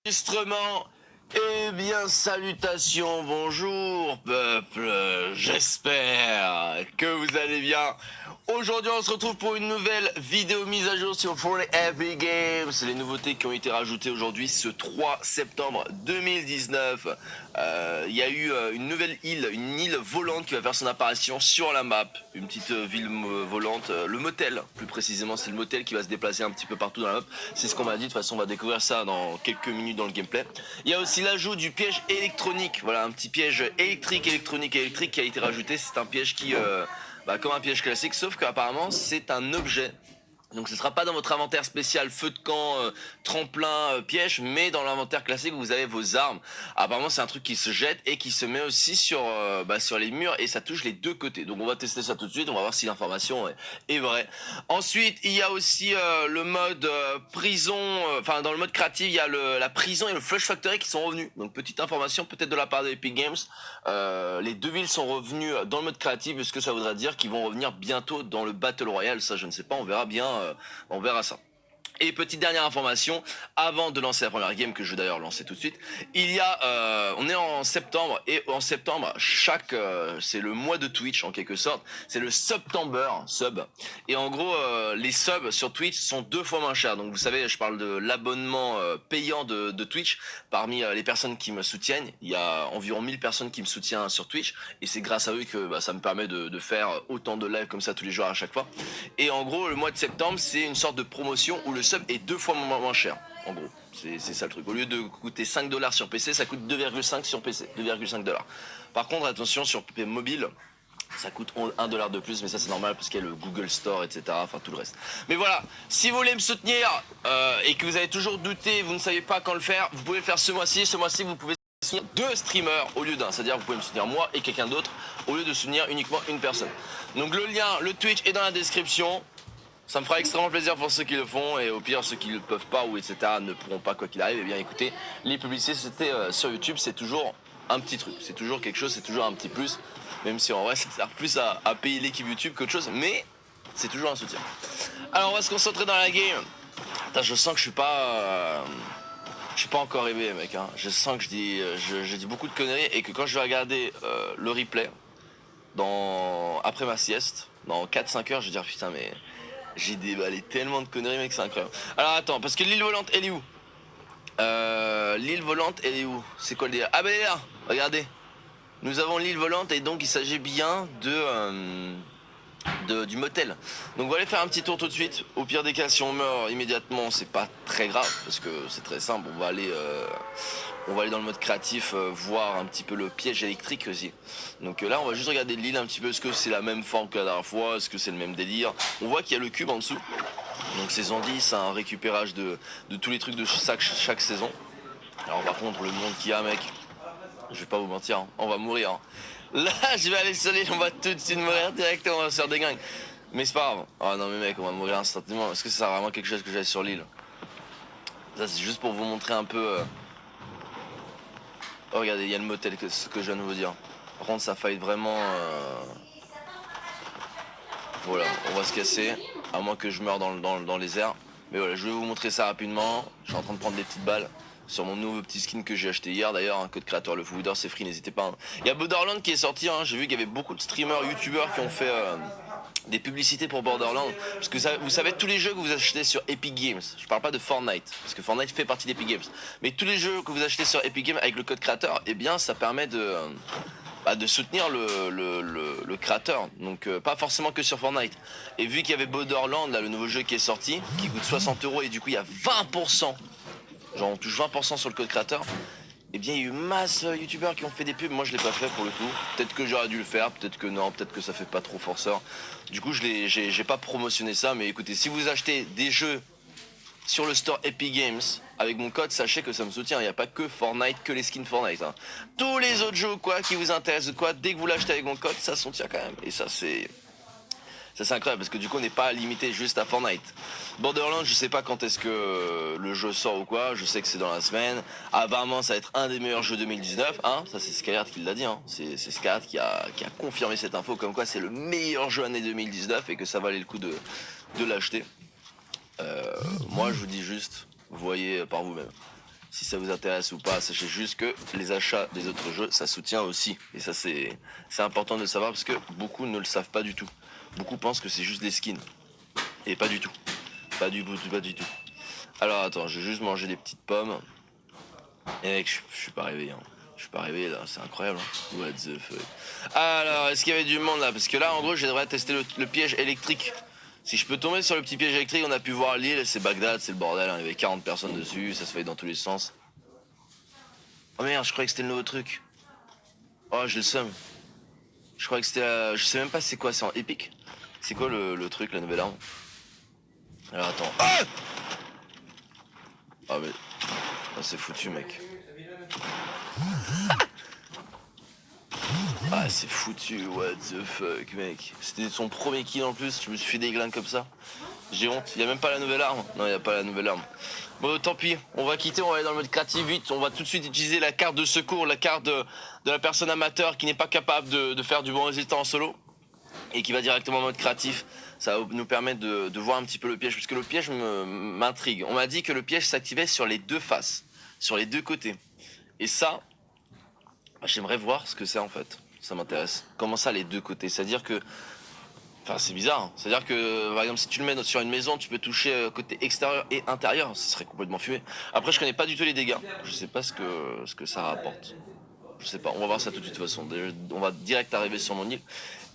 Enregistrement. Eh bien, salutations, bonjour peuple, j'espère que vous allez bien. Aujourd'hui, on se retrouve pour une nouvelle vidéo mise à jour sur Fortnite Epic Games. Les nouveautés qui ont été rajoutées aujourd'hui ce 3 septembre 2019. Il y a eu une nouvelle île, une île volante qui va faire son apparition sur la map. Une petite ville volante, le motel, plus précisément, c'est le motel qui va se déplacer un petit peu partout dans la map. C'est ce qu'on m'a dit, de toute façon, on va découvrir ça dans quelques minutes dans le gameplay. Il y a aussi l'ajout du piège électronique, voilà, un petit piège électrique qui a été rajouté. C'est un piège qui, comme un piège classique, sauf qu'apparemment c'est un objet. Donc ce ne sera pas dans votre inventaire spécial feu de camp, tremplin, piège, mais dans l'inventaire classique où vous avez vos armes. Apparemment c'est un truc qui se jette et qui se met aussi sur les murs et ça touche les deux côtés. Donc on va tester ça tout de suite, on va voir si l'information est vraie. Ensuite il y a aussi le mode prison, dans le mode créatif il y a la prison et le Flush Factory qui sont revenus. Donc petite information peut-être de la part de Epic Games, les deux villes sont revenues dans le mode créatif, ce que ça voudra dire qu'ils vont revenir bientôt dans le Battle Royale, ça je ne sais pas, on verra bien. On verra ça. Et petite dernière information, avant de lancer la première game, que je vais d'ailleurs lancer tout de suite, on est en septembre, et en septembre, c'est le mois de Twitch en quelque sorte, c'est le September sub, et en gros, les subs sur Twitch sont 2 fois moins chers, donc vous savez, je parle de l'abonnement payant de Twitch, parmi les personnes qui me soutiennent, il y a environ 1000 personnes qui me soutiennent sur Twitch, et c'est grâce à eux que ça me permet de faire autant de lives comme ça tous les jours à chaque fois, et en gros, le mois de septembre, c'est une sorte de promotion où le sub est 2 fois moins cher, en gros. C'est ça le truc. Au lieu de coûter 5 $ sur PC, ça coûte 2,5 sur PC. 2,5 $. Par contre, attention, sur PC mobile, ça coûte 1 $ de plus, mais ça c'est normal parce qu'il y a le Google Store, etc. Enfin tout le reste. Mais voilà, si vous voulez me soutenir et que vous avez toujours douté, vous ne savez pas quand le faire, vous pouvez le faire ce mois-ci. Ce mois-ci, vous pouvez soutenir 2 streamers au lieu d'un. C'est-à-dire vous pouvez me soutenir moi et quelqu'un d'autre au lieu de soutenir uniquement une personne. Donc le lien, le Twitch est dans la description. Ça me fera extrêmement plaisir pour ceux qui le font, et au pire ceux qui ne peuvent pas ou etc. ne pourront pas quoi qu'il arrive. Eh bien écoutez, les publicités sur YouTube c'est toujours un petit truc, c'est toujours quelque chose, c'est toujours un petit plus, même si en vrai ça sert plus à payer l'équipe YouTube qu'autre chose, mais c'est toujours un soutien. Alors on va se concentrer dans la game. Putain, je sens que je suis pas encore réveillé mec, hein. Je sens que je dis beaucoup de conneries et que quand je vais regarder le replay après ma sieste, dans 4-5 heures, je vais dire putain mais... J'ai déballé tellement de conneries mec, c'est incroyable. Alors attends, parce que l'île volante elle est où? L'île volante elle est où? C'est quoi le délire? Ah bah elle est là, regardez. Nous avons l'île volante et donc il s'agit bien du motel. Donc on va aller faire un petit tour tout de suite. Au pire des cas si on meurt immédiatement c'est pas très grave parce que c'est très simple, on va aller dans le mode créatif voir un petit peu le piège électrique aussi. Donc là on va juste regarder l'île un petit peu, est-ce que c'est la même forme que la dernière fois, est-ce que c'est le même délire. On voit qu'il y a le cube en dessous. Donc saison 10, c'est un récupérage de tous les trucs de chaque saison. Alors par contre le monde qu'il y a mec, je vais pas vous mentir, hein, on va mourir. Hein. Là je vais aller sur l'île, on va tout de suite mourir directement, on va se faire des gangs. Mais c'est pas grave. Ah non mais mec, on va mourir instantanément. Est-ce que ça sert vraiment quelque chose que j'aille sur l'île? Ça c'est juste pour vous montrer un peu... Oh regardez, il y a le motel, ce que je viens de vous dire. Par contre ça fight vraiment... Voilà, on va se casser, à moins que je meure dans les airs. Mais voilà, je vais vous montrer ça rapidement. Je suis en train de prendre des petites balles sur mon nouveau petit skin que j'ai acheté hier d'ailleurs, un code créateur le Fouder, c'est free, n'hésitez pas. Hein. Il y a Borderland qui est sorti, hein. J'ai vu qu'il y avait beaucoup de streamers, youtubeurs qui ont fait des publicités pour Borderland. Parce que vous savez, tous les jeux que vous achetez sur Epic Games, je parle pas de Fortnite, parce que Fortnite fait partie d'Epic Games, mais tous les jeux que vous achetez sur Epic Games avec le code créateur, eh bien ça permet de soutenir le créateur, donc pas forcément que sur Fortnite. Et vu qu'il y avait Borderland, là, le nouveau jeu qui est sorti, qui coûte 60 € et du coup il y a 20%, genre on touche 20% sur le code créateur, et bien il y a eu masse youtubeurs qui ont fait des pubs, moi je l'ai pas fait pour le coup, peut-être que j'aurais dû le faire, peut-être que non, peut-être que ça fait pas trop forceur. Du coup j'ai pas promotionné ça, mais écoutez, si vous achetez des jeux sur le store Epic Games, avec mon code, sachez que ça me soutient. Il n'y a pas que Fortnite, que les skins Fortnite. Hein. Tous les autres jeux quoi qui vous intéressent, quoi, dès que vous l'achetez avec mon code, ça soutient quand même. Et ça c'est incroyable parce que du coup on n'est pas limité juste à Fortnite. Borderlands, je sais pas quand est-ce que le jeu sort ou quoi, je sais que c'est dans la semaine. Apparemment ça va être un des meilleurs jeux 2019, hein. Ça c'est Skyhard qui l'a dit, hein. C'est Skyhard qui a confirmé cette info comme quoi c'est le meilleur jeu année 2019 et que ça valait le coup de l'acheter. Moi je vous dis juste, voyez par vous-même. Si ça vous intéresse ou pas, sachez juste que les achats des autres jeux, ça soutient aussi. Et ça, c'est important de le savoir parce que beaucoup ne le savent pas du tout. Beaucoup pensent que c'est juste des skins. Et pas du tout. Pas du tout. Alors attends, je vais juste manger des petites pommes. Et mec, je suis pas réveillé. Hein. Je suis pas réveillé là, c'est incroyable. Hein. What the fuck. Alors, est-ce qu'il y avait du monde là? Parce que là, en gros, j'aimerais tester le piège électrique. Si je peux tomber sur le petit piège électrique, on a pu voir l'île, c'est Bagdad, c'est le bordel. Hein. Il y avait 40 personnes dessus, ça se fait dans tous les sens. Oh merde, je croyais que c'était le nouveau truc. Oh, j'ai le seum. Je croyais que c'était. Je sais même pas c'est quoi, c'est en épique. C'est quoi le truc, la nouvelle arme? Alors attends. Ah mais. Ah, c'est foutu mec. Ah c'est foutu, what the fuck mec. C'était son premier kill en plus, je me suis fait des glins comme ça. J'ai honte, y a même pas la nouvelle arme. Non, y a pas la nouvelle arme. Bon tant pis, on va quitter, on va aller dans le mode créatif vite. On va tout de suite utiliser la carte de secours, la carte de la personne amateur qui n'est pas capable de faire du bon résultat en solo. Et qui va directement en mode créatif. Ça va nous permettre de voir un petit peu le piège, parce que le piège m'intrigue. On m'a dit que le piège s'activait sur les deux faces, sur les deux côtés. Et ça, j'aimerais voir ce que c'est en fait. Ça m'intéresse. Comment ça, les deux côtés? C'est-à-dire que... Enfin, c'est bizarre. Hein. C'est-à-dire que, par exemple, si tu le mets sur une maison, tu peux toucher côté extérieur et intérieur. Ce serait complètement fumé. Après, je connais pas du tout les dégâts. Je sais pas ce que ça rapporte. Je sais pas. On va voir ça tout de suite de toute façon. On va direct arriver sur mon île.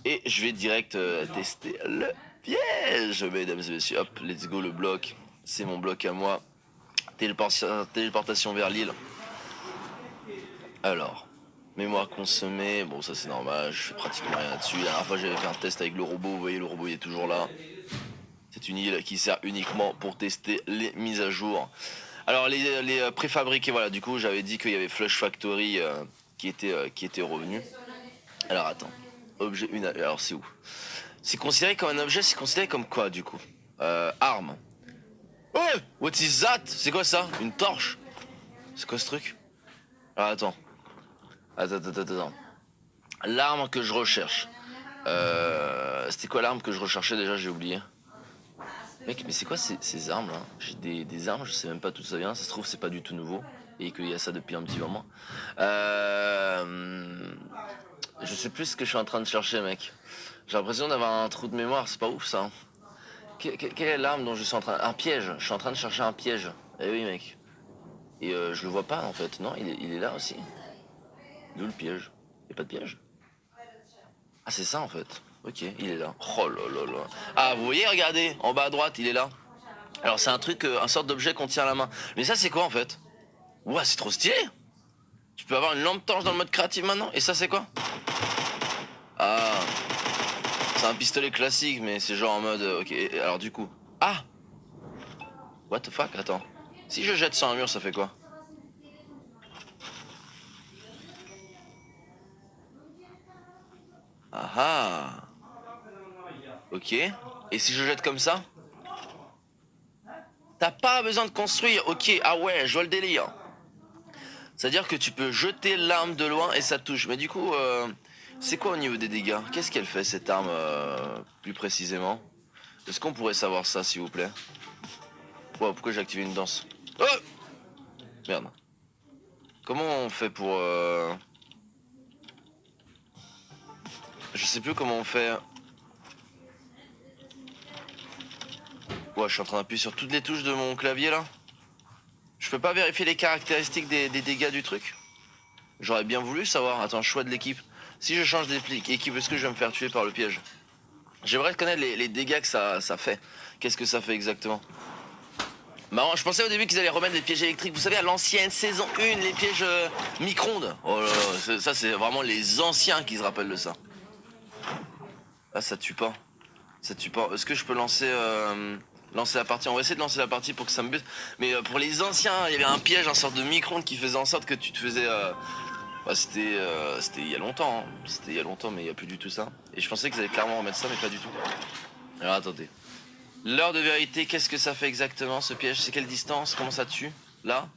Et je vais direct tester le piège, mesdames et messieurs. Hop, let's go, le bloc. C'est mon bloc à moi. Téléportation vers l'île. Alors, mémoire consommée. Bon, ça c'est normal. Je fais pratiquement rien là-dessus. La dernière fois, j'avais fait un test avec le robot. Vous voyez, le robot il est toujours là. C'est une île qui sert uniquement pour tester les mises à jour. Alors, les préfabriqués, voilà. Du coup, j'avais dit qu'il y avait Flush Factory qui était revenu. Alors, attends. Objet une. Alors c'est où? C'est considéré comme un objet, c'est considéré comme quoi du coup? Arme. Oh! What is that? C'est quoi ça? Une torche? C'est quoi ce truc? Alors attends. Attends. L'arme que je recherche. C'était quoi l'arme que je recherchais déjà? J'ai oublié. Mec, mais c'est quoi ces armes là? J'ai des armes, je sais même pas d'où ça vient. Ça se trouve, c'est pas du tout nouveau. Et qu'il y a ça depuis un petit moment. Je sais plus ce que je suis en train de chercher, mec. J'ai l'impression d'avoir un trou de mémoire, c'est pas ouf ça. Quelle est l'arme dont je suis en train... Un piège, je suis en train de chercher un piège. Eh oui mec. Et je le vois pas en fait, non, il est là aussi. D'où le piège? Y'a pas de piège? Ah c'est ça en fait. Ok, il est là. Oh là là là. Ah vous voyez, regardez, en bas à droite, il est là. Alors c'est un truc, un sorte d'objet qu'on tient à la main. Mais ça c'est quoi en fait? Ouah, c'est trop stylé. Tu peux avoir une lampe torche dans le mode créatif maintenant. Et ça c'est quoi? Ah, c'est un pistolet classique, mais c'est genre en mode... Ok, alors du coup... Ah! What the fuck? Attends. Si je jette sur un mur, ça fait quoi? Ah ah! Ok. Et si je jette comme ça? T'as pas besoin de construire, ok. Ah ouais, je vois le délire. C'est-à-dire que tu peux jeter l'arme de loin et ça touche. Mais du coup... C'est quoi au niveau des dégâts? Qu'est-ce qu'elle fait cette arme plus précisément? Est-ce qu'on pourrait savoir ça s'il vous plaît? Wow, pourquoi j'ai activé une danse? Oh! Merde. Comment on fait pour... Je sais plus comment on fait... Ouais, je suis en train d'appuyer sur toutes les touches de mon clavier là. Je peux pas vérifier les caractéristiques des dégâts du truc? J'aurais bien voulu savoir. Attends, choix de l'équipe. Si je change d'équipe, est-ce que je vais me faire tuer par le piège? J'aimerais connaître les dégâts que ça fait. Qu'est-ce que ça fait exactement? Marrant, je pensais au début qu'ils allaient remettre les pièges électriques. Vous savez, à l'ancienne saison 1, les pièges micro-ondes. Oh là là, ça c'est vraiment les anciens qui se rappellent de ça. Ah, ça tue pas. Ça tue pas. Est-ce que je peux lancer la partie? On va essayer de lancer la partie pour que ça me bute. Mais pour les anciens, il y avait un piège, un sorte de micro-ondes qui faisait en sorte que tu te faisais... Bah, c'était il y a longtemps, hein. C'était il y a longtemps, mais il n'y a plus du tout ça. Et je pensais qu'ils allaient clairement remettre ça, mais pas du tout. Alors attendez. L'heure de vérité, qu'est-ce que ça fait exactement ce piège? C'est quelle distance? Comment ça tue? Là?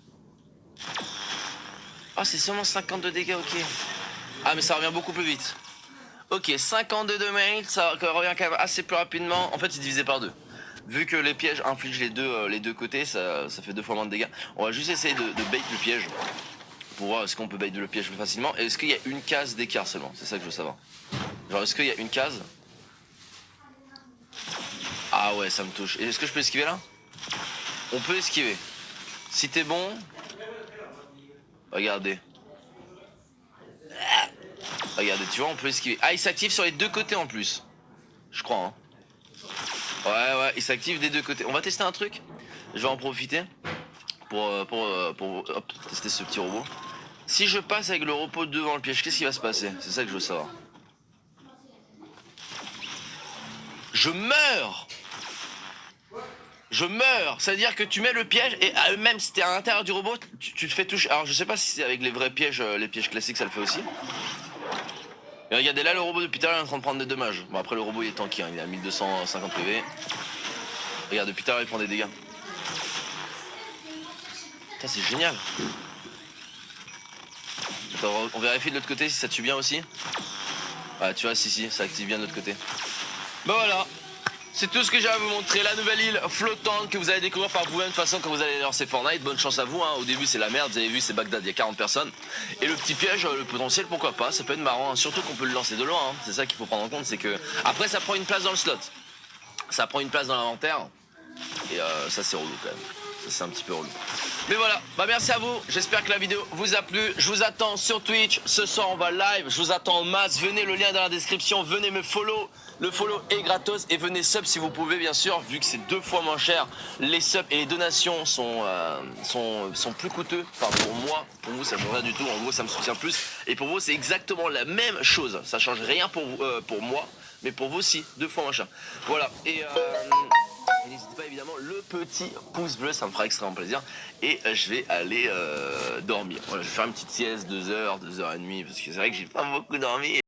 Ah, c'est seulement 52 dégâts, ok. Ah, mais ça revient beaucoup plus vite. Ok, 52 de mail, ça revient quand même assez plus rapidement. En fait, c'est divisé par 2. vu que les pièges infligent les deux côtés, ça fait 2 fois moins de dégâts. On va juste essayer de bait le piège pour voir est-ce qu'on peut bait le piège plus facilement. Et est-ce qu'il y a une case d'écart seulement? C'est ça que je veux savoir. Genre est-ce qu'il y a une case? Ah ouais, ça me touche. Et est-ce que je peux esquiver là? On peut esquiver. Si t'es bon, regardez. Regardez, tu vois, on peut esquiver. Ah, il s'active sur les 2 côtés en plus. Je crois, hein. Ouais, il s'active des 2 côtés. On va tester un truc. Je vais en profiter pour hop, tester ce petit robot. Si je passe avec le robot devant le piège, qu'est-ce qui va se passer? C'est ça que je veux savoir. Je meurs! Je meurs! C'est-à-dire que tu mets le piège et même si t'es à l'intérieur du robot, tu te fais toucher. Alors je sais pas si c'est avec les vrais pièges, les pièges classiques ça le fait aussi. Mais regardez là, le robot depuis tout à l'heure est en train de prendre des dommages. Bon après le robot il est tanky, hein, il est à 1250 PV. Regarde, depuis tout à l'heure il prend des dégâts. Putain c'est génial. Attends, on vérifie de l'autre côté si ça tue bien aussi. Ah tu vois, si, ça active bien de l'autre côté. Bah voilà. C'est tout ce que j'ai à vous montrer, la nouvelle île flottante que vous allez découvrir par vous-même de toute façon quand vous allez lancer Fortnite. Bonne chance à vous, hein. Au début c'est la merde, vous avez vu c'est Bagdad, il y a 40 personnes. Et le petit piège, le potentiel pourquoi pas, ça peut être marrant, hein. Surtout qu'on peut le lancer de loin, hein. C'est ça qu'il faut prendre en compte, c'est que... Après ça prend une place dans le slot, ça prend une place dans l'inventaire. Et ça c'est relou quand même, ça c'est un petit peu relou. Mais voilà, bah merci à vous, j'espère que la vidéo vous a plu. Je vous attends sur Twitch, ce soir on va live, je vous attends en masse. Venez, le lien dans la description, venez me follow. Le follow est gratos et venez sub si vous pouvez bien sûr, vu que c'est 2 fois moins cher. Les subs et les donations sont plus coûteux. Enfin pour moi, pour vous ça change rien du tout, en gros ça me soutient plus. Et pour vous c'est exactement la même chose, ça change rien pour vous, pour moi, mais pour vous aussi, 2 fois moins cher. Voilà, et n'hésitez pas évidemment le petit pouce bleu, ça me fera extrêmement plaisir. Et je vais aller dormir. Voilà, je vais faire une petite sieste, 2 heures, 2 heures et demie, parce que c'est vrai que j'ai pas beaucoup dormi.